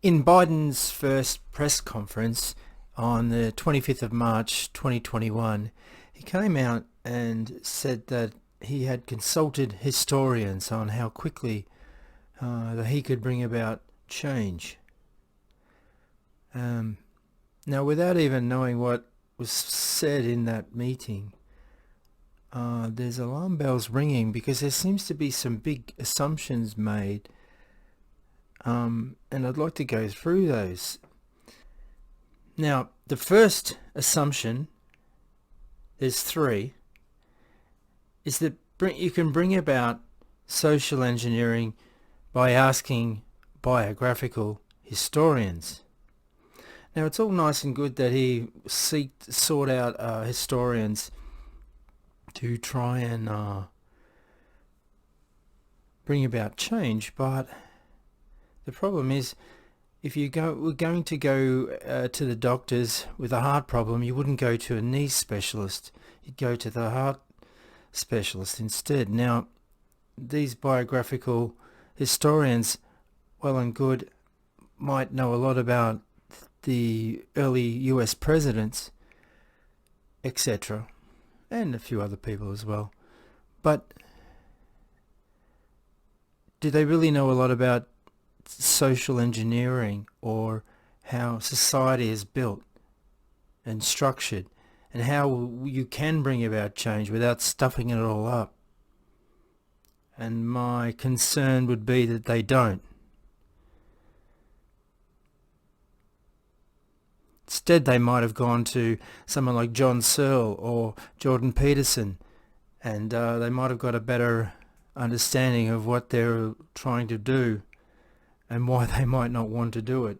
In Biden's first press conference on the 25th of March 2021, he came out and said that he had consulted historians on how quickly that he could bring about change. Now, without even knowing what was said in that meeting, there's alarm bells ringing because there seems to be some big assumptions made, and I'd like to go through those. Now, the first assumption, there's three, is that you can bring about social engineering by asking biographical historians. Now, it's all nice and good that he sought out historians to try and bring about change, but the problem is, if we're going to go to the doctors with a heart problem, you wouldn't go to a knee specialist. You'd go to the heart specialist instead. Now, these biographical historians, well and good, might know a lot about the early US presidents, etc., and a few other people as well. But do they really know a lot about social engineering, or how society is built and structured, and how you can bring about change without stuffing it all up? And my concern would be that they don't. Instead, they might have gone to someone like John Searle or Jordan Peterson, and they might have got a better understanding of what they're trying to do and why they might not want to do it.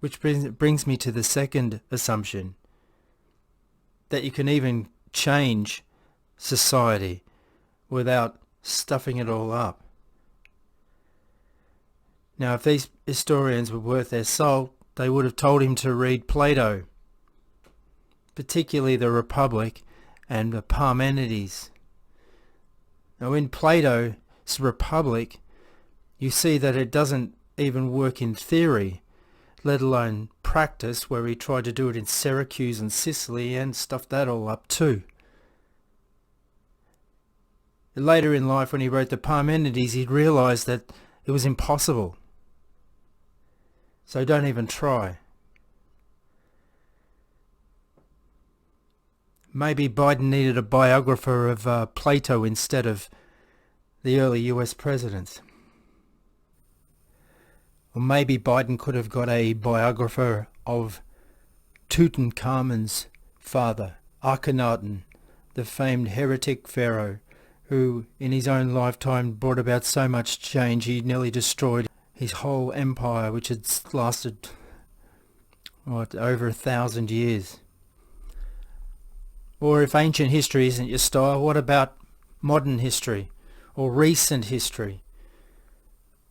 Which brings me to the second assumption, that you can even change society without stuffing it all up. Now, if these historians were worth their salt, they would have told him to read Plato, particularly the Republic and the Parmenides. Now, in Plato's Republic, you see that it doesn't even work in theory, let alone practice, where he tried to do it in Syracuse and Sicily and stuffed that all up too. Later in life, when he wrote the Parmenides, he'd realised that it was impossible. So don't even try. Maybe Biden needed a biographer of Plato instead of the early US presidents. Or maybe Biden could have got a biographer of Tutankhamun's father, Akhenaten, the famed heretic pharaoh, who in his own lifetime brought about so much change he nearly destroyed his whole empire, which had lasted over 1,000 years. Or if ancient history isn't your style, what about modern history or recent history,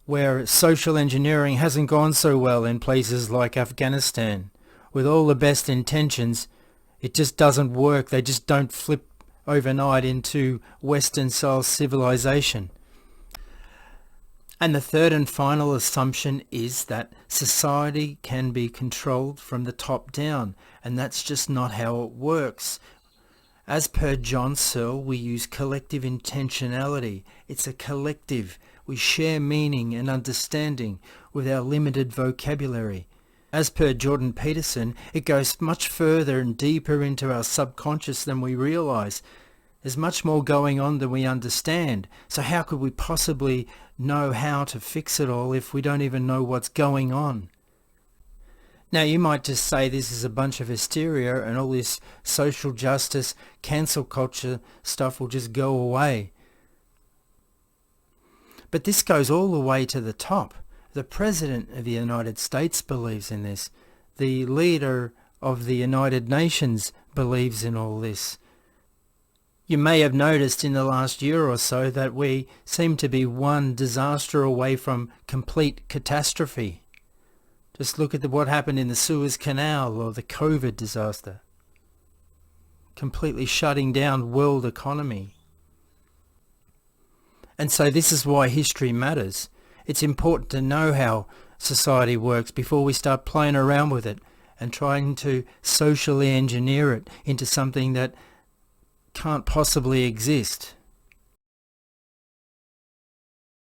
where social engineering hasn't gone so well in places like Afghanistan? With all the best intentions, it just doesn't work. They just don't flip overnight into Western-style civilization. And the third and final assumption is that society can be controlled from the top down, and that's just not how it works. As per John Searle, we use collective intentionality. It's a collective. We share meaning and understanding with our limited vocabulary. As per Jordan Peterson, it goes much further and deeper into our subconscious than we realise. There's much more going on than we understand. So how could we possibly know how to fix it all if we don't even know what's going on? Now, you might just say this is a bunch of hysteria and all this social justice, cancel culture stuff will just go away. But this goes all the way to the top. The President of the United States believes in this. The leader of the United Nations believes in all this. You may have noticed in the last year or so that we seem to be one disaster away from complete catastrophe. Just look at what happened in the Suez Canal or the COVID disaster. Completely shutting down world economy. And so this is why history matters. It's important to know how society works before we start playing around with it and trying to socially engineer it into something that can't possibly exist.